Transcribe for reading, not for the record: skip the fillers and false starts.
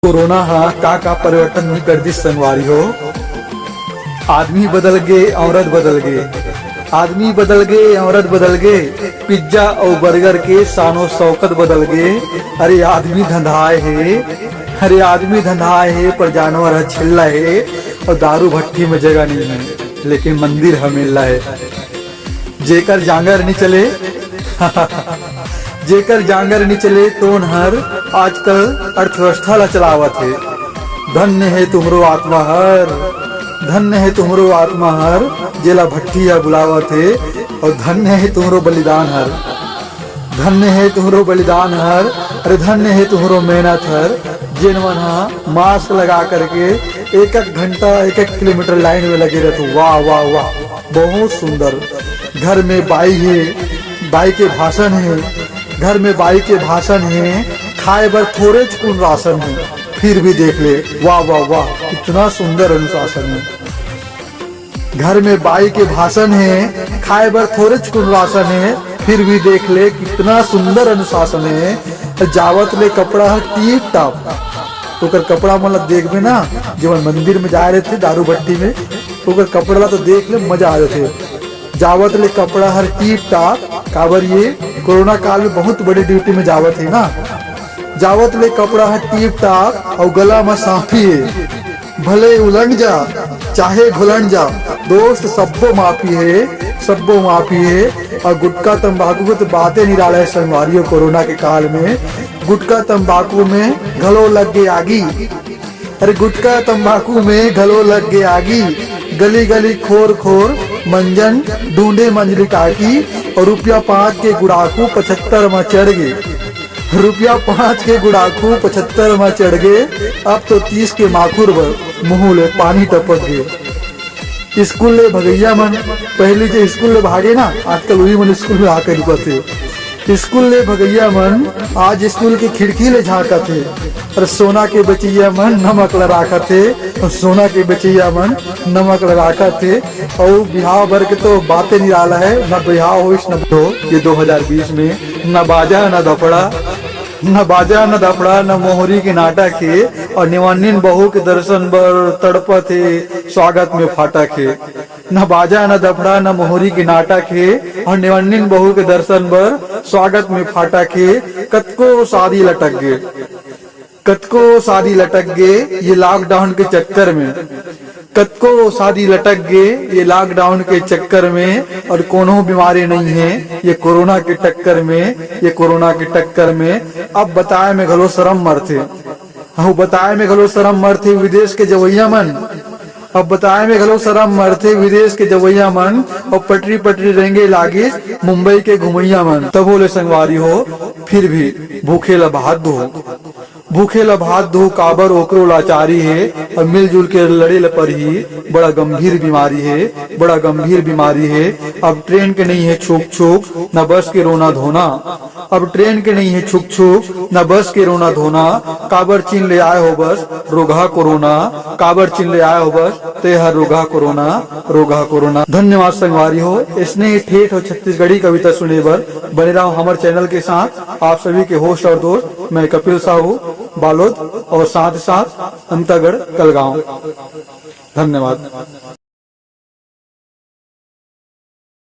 Corona हा का परिवर्तन नहीं कर दी संगवारी हो। आदमी बदल गए औरत बदल गए, आदमी बदल गए औरत बदल गए, पिज्जा और बर्गर के शानो शौकत बदल गए। अरे आदमी धंधाए है, अरे आदमी धंधाए है पर जानवर है छिल्ला है और दारू भट्टी में जगह नहीं है लेकिन मंदिर हमेला है। जेकर जांगर नहीं चले जेकर जांगर नहीं चले तो हर आजकल अर्थव्यवस्था ला चलावत है। धन्य है तुमरो आत्मा हर, धन्य है तुमरो आत्मा हर जेला भट्टिया बुलावत है। और धन्य है तुमरो बलिदान हर, धन्य है तुमरो बलिदान हर। अरे धन्य है तुमरो मेहनत हर जिन मन मास्क लगा करके एक एक घंटा एक एक किलोमीटर लाइन में लगे रहते। वाह वाह वाह, बहुत सुंदर। घर में बाई है, बाई के भाषण है, घर में बाई के भाषण है, खाए बर थोड़े चुन राशन है फिर भी देख ले। वाह वाह वाह, कितना सुंदर अनुशासन है। घर में बाई के भाषण है, खाए बर थोड़े चुन राशन है फिर भी देख ले कितना सुंदर अनुशासन है। जावत ले कपड़ा है टीप टाप, तो कर कपड़ा मतलब देखबे ना जब मंदिर में जा रहे थे दारू भट्टी में तो कर कपड़ा तो देख ले मजा आ रहे थे। जावत ले कपड़ा हर टीप टाप, काबर ये कोरोना काल में बहुत बड़ी ड्यूटी में जावत है ना। जावत ले कपड़ा हर टीप टाप और गला में सांफी है, भले उलट जा चाहे घुलट जा दोस्त सब्बो माफी है, सब्बो माफी है। और गुटखा तंबाकू की तो बातें नहीं डाला है संगवारियों। कोरोना के काल में गुटखा तंबाकू में घलो लग गए आगी, अरे गुटखा तंबाकू में घलो लग गए आगी। गली गली खोर खोर मंजन ढूंढे मंजली काकी और रुपया 5 के गुड़ाकू 75 में चढ़ गए। रुपया 5 के गुड़ाकू 75 में चढ़ गए। अब तो 30 के माखुर मुँह ले पानी टपक गए। स्कूल ले भगैया मन पहले जो स्कूल ले भागे ना आजकल वही मन स्कूल में आकर रुकते। स्कूल ले भगैया मन आज स्कूल की खिड़की ले झाँका थे। और सोना के बचैया मन नमक लगा थे, और सोना के बचैया मन नमक लगा थे। और बिहाव भर के तो बातें नहीं डाला है, न बिहाव हो न हो ये 2020 में। न बाजा न दफड़ा, न बाजा न दफड़ा न मोहरी के नाटक है। और निवानिन बहू के दर्शन बर तड़पत है स्वागत में फाटक है। न बाजा न दफड़ा न मोहरी के नाटक है और निवानिन बहू के दर्शन बर स्वागत में फाटक है। कतको शादी लटक गए, कतको शादी लटक गए ये लॉकडाउन के चक्कर में, कतको शादी लटक गए ये लॉकडाउन के चक्कर में। और कोनो बीमारी नहीं है ये कोरोना के टक्कर में, ये कोरोना के टक्कर में। अब बताए में घलो शर्म मरते, अब बताए में घलो शर्म मरते विदेश के जवैया मन। अब बताए में घलो शर्म मरते विदेश के जवैया मन। और पटरी पटरी रहेंगे लागे मुंबई के घुमैया मन। तब बोले संगवारी हो फिर भी भूखे ला भात दो, भूखे ला भात दो काबर ओकरो लाचारी है। और मिलजुल के लड़े ल पर ही बड़ा गंभीर बीमारी है, बड़ा गंभीर बीमारी है। अब ट्रेन के नहीं है छुक छुक न बस के रोना धोना, अब ट्रेन के नहीं है छुक छुक न बस के रोना धोना। काबर चीन ले आए हो बस रोगा कोरोना, काबर चीन ले आए हो बस ते हर रोगा कोरोना, रोगा कोरोना। धन्यवाद संगवारी हो। इसने ही ठेठ और छत्तीसगढ़ी कविता सुने बर बने रहा हमारे चैनल के साथ। आप सभी के होस्ट और दोस्त मैं कपिल साहू बालोद और साथ साथ अंतागढ़ कलगांव। धन्यवाद।